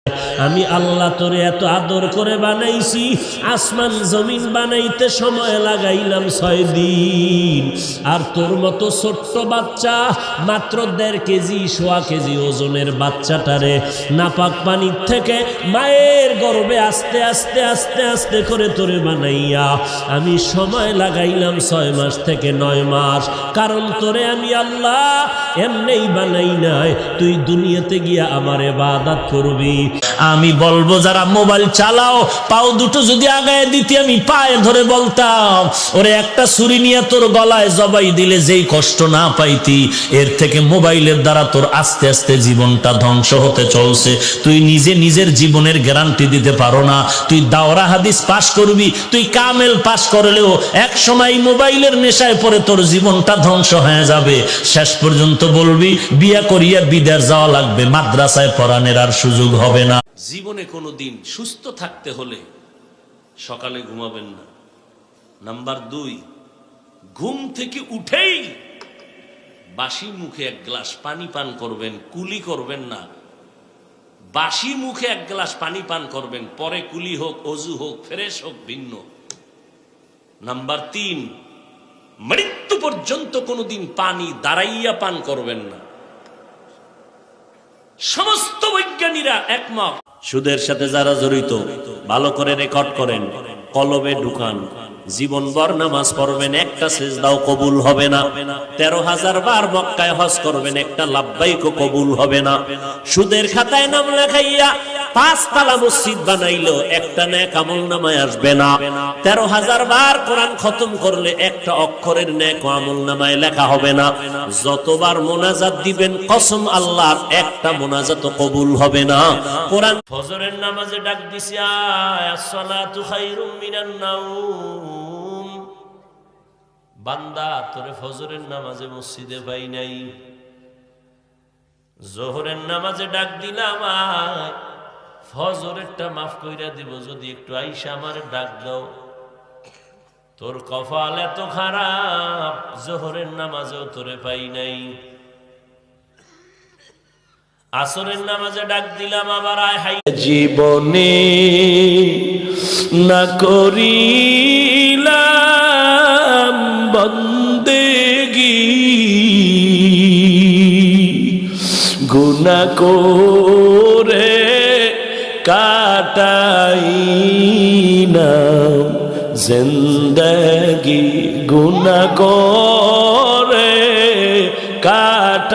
আমি আল্লাহ তোরে এত আদর করে বানাইছি, আসমান জমিন বানাইতে সময় লাগাইলাম 6 দিন। আর তোর মতো ছোট্ট বাচ্চা, মাত্র 1.5 কেজি 1.25 কেজি ওজনের বাচ্চাটারে নাপাক পানির থেকে মায়ের গর্ভে আস্তে আস্তে আস্তে আস্তে করে তোরে বানাইয়া আমি সময় লাগাইলাম 6 মাস থেকে 9 মাস। কারণ তোরে আমি আল্লাহ এমনিই বানাই নাই, তুই দুনিয়াতে গিয়া আমার ইবাদত করবি। আমি বলবো যারা মোবাইল চালাও, পাও দুটো যদি আগায় দিতে আমি পায়ে ধরে বলতাম, ওরে একটা ছুরি নিয়ে তোর গলায় জবাই দিলে যেই কষ্ট না পাইতি, এর থেকে মোবাইলের দ্বারা তোর আস্তে আস্তে জীবনটা ধ্বংস হতে চলছে। তুই নিজে নিজের জীবনের গ্যারান্টি দিতে পারো না। তুই দাওরা হাদিস পাশ করবি, তুই কামেল পাশ করলেও এক সময় মোবাইলের নেশায় পড়ে তোর জীবনটা ধ্বংস হয়ে যাবে। শেষ পর্যন্ত বলবি বিয়া করিয়া বিদেশ যাওয়া লাগবে, মাদ্রাসায় পড়ানোর আর সুযোগ হবে না। জীবনে কোনো দিন সুস্থ থাকতে হলে সকালে ঘুমাবেন না। নাম্বার 2, ঘুম থেকে উঠেই বাসি মুখে 1 গ্লাস পানি পান করবেন, কুলি করবেন না। বাসি মুখে 1 গ্লাস পানি পান করবেন, পরে কুলি হোক, অজু হোক, ফ্রেশ হোক, ভিন্ন। নাম্বার 3, মৃত্যু পর্যন্ত কোনোদিন পানি দাঁড়াইয়া পান করবেন না। সমস্ত বৈজ্ঞানিকরা একমত। সুদের সাথে যারা জড়িত ভালো করে রেকর্ড করেন, কলবে ঢুকান। জীবনভর নামাজ পড়বেন, একটা সিজদাও কবুল হবে না। 13,000 বার মক্কায় হজ করবেন, একটা লাব্বাইকও কবুল হবে না। সুদের খাতায় নাম লেখাইয়া 5 তালা মসজিদ বানাইলো, একটা নেক আমল নামায় আসবে না। 13,000 বার কোরআন খতম করলে একটা অক্ষরের নেক আমল নামায় লেখা হবে না। যতবার মোনাজাত দিবেন কসম আল্লাহর, একটা মোনাজাতও কবুল হবে না। কোরআন ফজরের নামাজে ডাক দিছে, আসসালাতু খায়রুম মিনান নাওম। বান্দা তোরে ফজরের নামাজে মসজিদে পাই নাই, জোহরের নামাজে ডাক দিলাম, ফজরেরটা মাফ কইরা দিব, যদি একটু আইসা আমার ডাক দাও। তোর কপাল এত খারাপ, জোহরের নামাজেও তোরে পাই নাই। আসরের নামাজে ডাক দিলাম, আবার আয় হাই। জীবনে না করিলাম বন্দেগি, গুনাহ করে কাটাইলাম জিন্দেগি, গুনাহ করে কাটাইলাম